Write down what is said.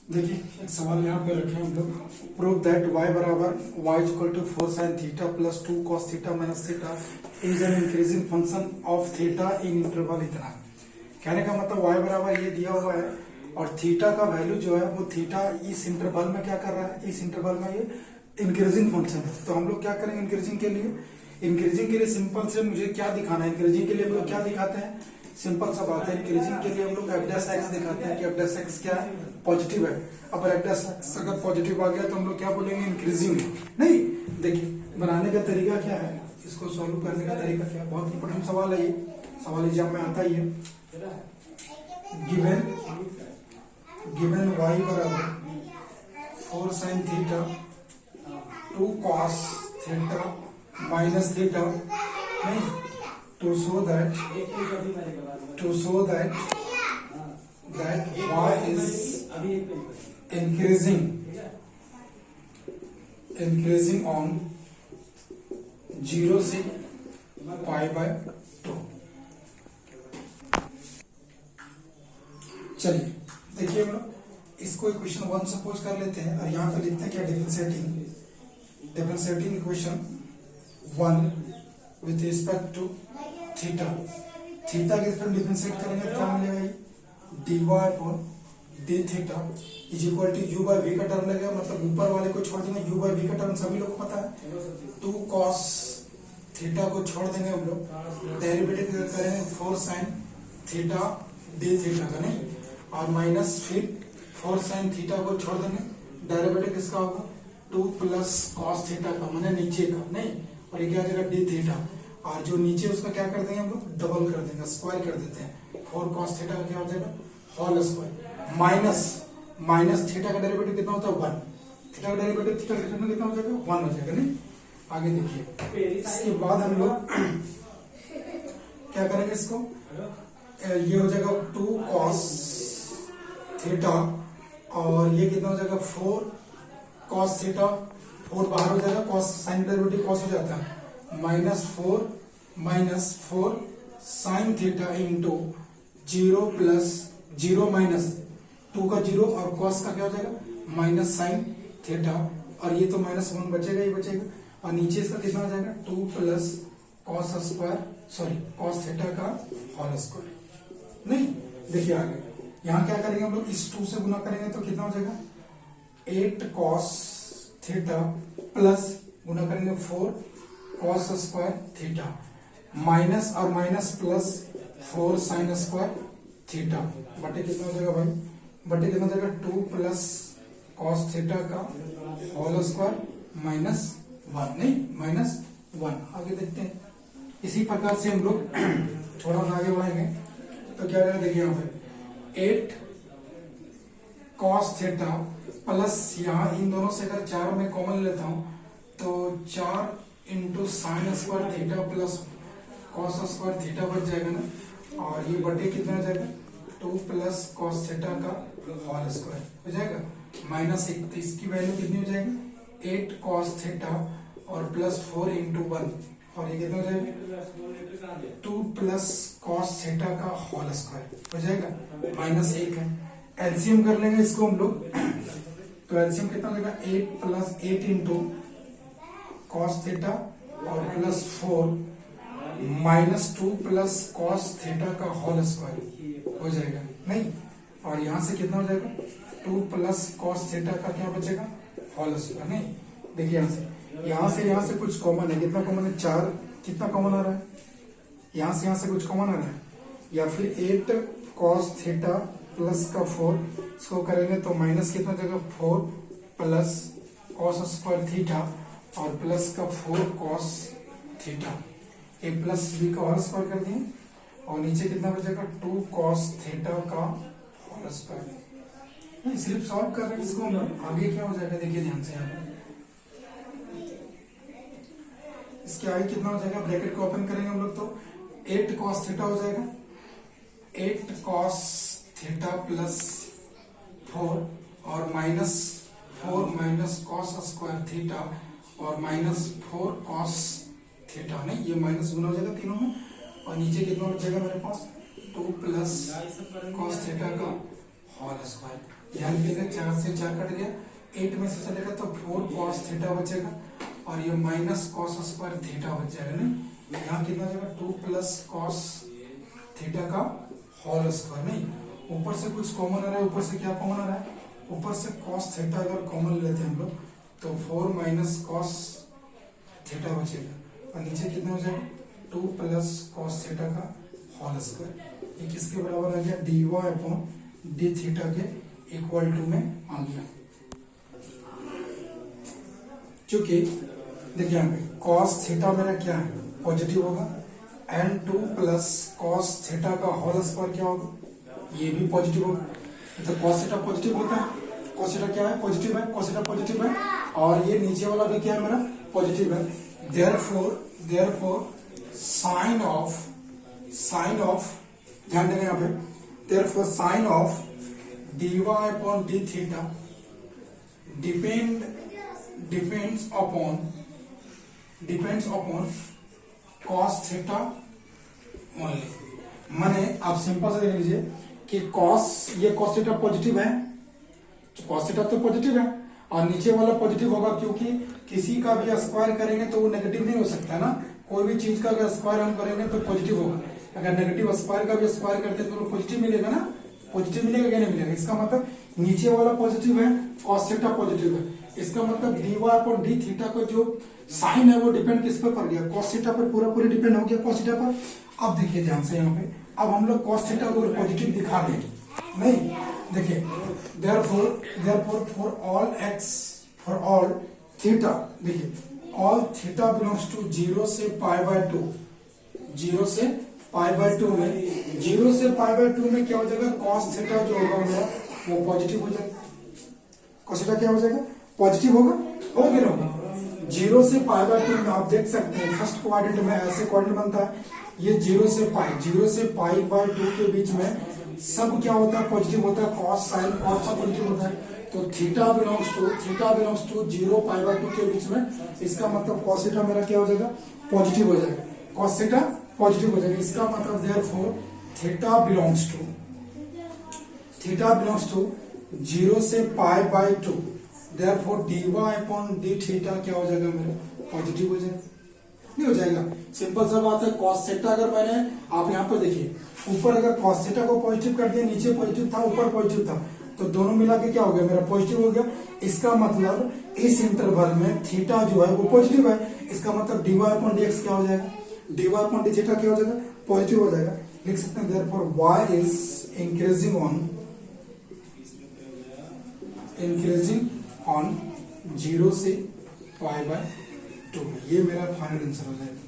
देखिए एक सवाल यहाँ पे रखे हम लोग। प्रूव दैट y बराबर y equal to 4 sin theta plus 2 cos theta minus theta is an increasing function of theta in interval इतना। कहने का मतलब y बराबर ये दिया हुआ है और थीटा का वैल्यू जो है वो थीटा इस इंटरवल में क्या कर रहा है, इस इंटरवल में ये इंक्रीजिंग फंक्शन है। तो हम लोग क्या करेंगे इंक्रीजिंग के लिए, इंक्रीजिंग के लिए सिंपल से मुझे क्या दिखाना है, इंक्रीजिंग के लिए हम लोग क्या दिखाते हैं, सिंपल सा बात है। इंक्रीजिंग के लिए हम लोग f' दिखाते हैं कि f' क्या है, पॉजिटिव है। अब f' अगर पॉजिटिव आ गया तो हम लोग क्या बोलेंगे, इंक्रीजिंग है। नहीं, देखिए बनाने का तरीका क्या है, इसको सॉल्व करने का तरीका क्या है, बहुत इंपॉर्टेंट सवाल है ये, सवाल एग्जाम में आता ही है। गिवन y बराबर 4 sin theta 2 cos theta minus theta, नहीं, to show that y is increasing on 0 से pi by 2। चलिए देखिए हम लोग इसको इक्वेशन 1 सपोज कर लेते हैं और यहाँ पे लिखते हैं क्या, differentiating equation 1 with respect to theta. Theta के रिस्पेक्ट डिफरेंशिएट करेंगे तो क्या मिलेगा, dy upon D theta is equal to u by v का टर्म लगेगा, मतलब ऊपर वाले को छोड़ देंगे, u बाई v का टर्म सभी लोग को पता है, 2 cos थीटा को छोड़ देंगे हम लोग, डेरिवेटिव करेंगे 4 sin थीटा डी थीटा का, नहीं, और माइनस फिर 4 sin थीटा को छोड़ देंगे, डेरिवेटिव किसका होगा 2 प्लस cos थीटा का, माने नीचे का, नहीं, और ये क्या आ जाएगा डी थीटा, और जो नीचे उसका क्या कर देंगे हम लोग, डबल कर देंगे, स्क्वायर कर देते हैं, 4 cos थीटा का क्या हो जाएगा होल स्क्वायर, माइनस थीटा का डेरिवेटिव कितना होता है 1, थीटा का डेरिवेटिव थीटा का कितना हो जाएगा 1 हो जाएगा, नहीं। आगे देखिए इसके बाद हम लोग क्या करेंगे, इसको ये हो जाएगा 2 cos थीटा और ये कितना हो जाएगा 4 cos थीटा, 4 बाहर हो जाएगा, cos साइन डेरिवेटिव cos हो जाता है, minus 4 sin theta into 0 plus 0 minus 2 का 0 और cos का क्या हो जाएगा माइनस sin थीटा, और ये तो माइनस 1 बचेगा, ही बचेगा, और नीचे इसका कितना हो जाएगा 2 plus cos square, sorry cos theta का होल स्क्वायर, नहीं। देखिए आगे यहाँ क्या करेंगे हम लोग, इस 2 से गुना करेंगे तो कितना हो जाएगा 8 cos थीटा प्लस गुना करेंगे 4 cos स्क्वायर थीटा, माइनस और minus plus 4 sin square theta, बटे कितना हो जाएगा भाई, बटे कितना हो जाएगा 2 प्लस cos थीटा का होल स्क्वायर माइनस 1, नहीं माइनस 1। आगे देखते हैं इसी प्रकार से हम लोग थोड़ा सा आगे बढ़ाएंगे तो क्या रहेगा, देखिए यहाँ पे 8 cos थीटा प्लस यहाँ इन दोनों से अगर 4 में कॉमन लेता हूँ तो 4 into sine square theta plus cos square theta बच जाएगा ना, और ये बटे कितना हो जाएगा 2 प्लस cos थीटा का होल स्क्वायर हो जाएगा माइनस 1, तो इसकी वैल्यू कितनी हो जाएगी 8 cos थीटा और प्लस 4 इंटू 1, और ये कितना हो जाएगा 2 प्लस cos थीटा का होल स्क्वायर हो जाएगा माइनस 1 है। एलसीएम कर लेंगे इसको हम लोग, तो एलसीएम कितना हो जाएगा 8 प्लस 8 इंटू cos थीटा और plus 4 minus 2 plus cos theta का होल स्क्वायर हो जाएगा, नहीं, और यहाँ से कितना हो जाएगा 2 प्लस cos थीटा का क्या बचेगा होल स्क्वायर, नहीं। देखिए यहाँ से कुछ कॉमन है, कितना कॉमन है 4, कितना कॉमन आ रहा है, यहाँ से कुछ कॉमन आ रहा है, या फिर 8 cos थीटा प्लस का 4, इसको करेंगे तो माइनस कितना जाएगा 4 प्लस cos स्क्वायर थीटा और प्लस का 4 cos थीटा, ए प्लस बी का होल स्क्वायर कर दिए, और नीचे कितना बचेगा 2 cos थीटा का होल स्क्वायर, नहीं सिर्फ सॉल्व कर रहे हैं इसको, आगे क्या हो जाएगा देखिए ध्यान से, यहाँ इसके आगे कितना हो जाएगा, ब्रैकेट को ओपन करेंगे हम लोग तो 8 cos थीटा हो जाएगा, 8 cos थीटा प्लस 4 और minus 4 minus cos square theta और माइनस 4 cos थीटा, नहीं ये माइनस गुना हो जाएगा तीनों में, और नीचे कितना बचेगा मेरे पास 2 प्लस cos थीटा का होल स्क्वायर। ध्यान देगा 4 से 4 कट गया, 8 में से चलेगा तो 4 cos थीटा बचेगा और ये माइनस कॉस स्क्वायर थीटा बच जाएगा। नहीं यहाँ कितना हो जाएगा 2 प्लस कॉस थीटा का होल स्क्वायर। नहीं ऊपर से कुछ कॉमन आ रहा है, ऊपर से क्या कॉमन आ रहा है, ऊपर से कॉस थीटा अगर कॉमन लेते हैं हम लोग तो 4 माइनस कॉस थीटा बचेगा और नीचे कितना हो जाएगा 2 प्लस कॉस थीटा का होल स्क्वायर। ये किसके बराबर आ गया, dy अपॉन डी थीटा के इक्वल टू में आ गया। चूंकि देखिए यहाँ पे cos थीटा मेरा क्या है पॉजिटिव होगा, एंड 2 प्लस cos थीटा का होल स्क्वायर क्या होगा, ये भी पॉजिटिव होगा। तो cos थीटा पॉजिटिव होता है, cos थीटा क्या है पॉजिटिव है, cos थीटा पॉजिटिव है और ये नीचे वाला भी क्या है मेरा पॉजिटिव है। देयरफॉर साइन ऑफ ध्यान देना यहाँ पे, therefore sign of dy upon D theta depends upon cos theta only. माने आप सिंपल से देख लीजिए कि ये cos थीटा पॉजिटिव है, cos थीटा तो पॉजिटिव है और नीचे वाला पॉजिटिव होगा क्योंकि किसी का भी स्क्वायर करेंगे तो वो नेगेटिव नहीं हो सकता है ना। कोई भी चीज का अगर स्क्वायर हम करेंगे तो पॉजिटिव होगा, अगर नेगेटिव स्क्वायर का भी स्क्वायर करते हैं तो पॉजिटिव मिलेगा ना, पॉजिटिव मिलेगा क्या नहीं मिलेगा। इसका मतलब नीचे वाला पॉजिटिव है, cos थीटा पॉजिटिव है, इसका मतलब dy अपॉन डी थीटा का जो साइन है वो डिपेंड किस पर गया, cos थीटा पर पूरी डिपेंड हो गया cos थीटा पर। अब देखिए ध्यान से यहाँ पे, अब हम लोग cos थीटा को पॉजिटिव दिखा दें, नहीं देखिए therefore फॉर ऑल थीटा, देखिए ऑल थीटा बिलोंग्स टू 0 से π/2, 0 से π/2 में 0 से π/2 में क्या हो जाएगा, cos थीटा जो होगा मेरा वो पॉजिटिव हो जाएगा, cos थीटा क्या हो जाएगा पॉजिटिव होगा, हो गया ना। 0 से π/2 में आप देख सकते हैं फर्स्ट क्वाड्रेंट में ऐसे क्वाड्रेंट बनता है, ये 0 से π/2 के बीच में सब क्या होता है पॉजिटिव होता है, cos sin cos सब पॉजिटिव होता है। तो थीटा बिलोंग्स टू 0 π/2 के बीच में, इसका मतलब cos थीटा मेरा क्या हो जाएगा पॉजिटिव हो जाएगा, cos थीटा पॉजिटिव हो जाएगा। इसका मतलब देयरफॉर थीटा बिलोंग्स टू 0 से π/2, therefore dy upon D theta क्या हो जाएगा मेरा पॉजिटिव हो जाएगा, नहीं हो जाएगा। सिंपल सा बात है, cos थीटा अगर मैंने आप यहाँ पर देखिए ऊपर अगर cos थीटा को पॉजिटिव कर दिया, नीचे पॉजिटिव था ऊपर पॉजिटिव था, तो दोनों मिला के क्या हो गया मेरा पॉजिटिव हो गया। इसका मतलब इस इंटरवल में थीटा जो है वो पॉजिटिव है, इसका मतलब dy अपॉन dx क्या हो जाएगा, dy अपॉन डी थीटा क्या हो जाएगा पॉजिटिव हो जाएगा। लिख सकते हैं therefore y is increasing on 0 से π/2, ये मेरा फाइनल आंसर हो जाएगा।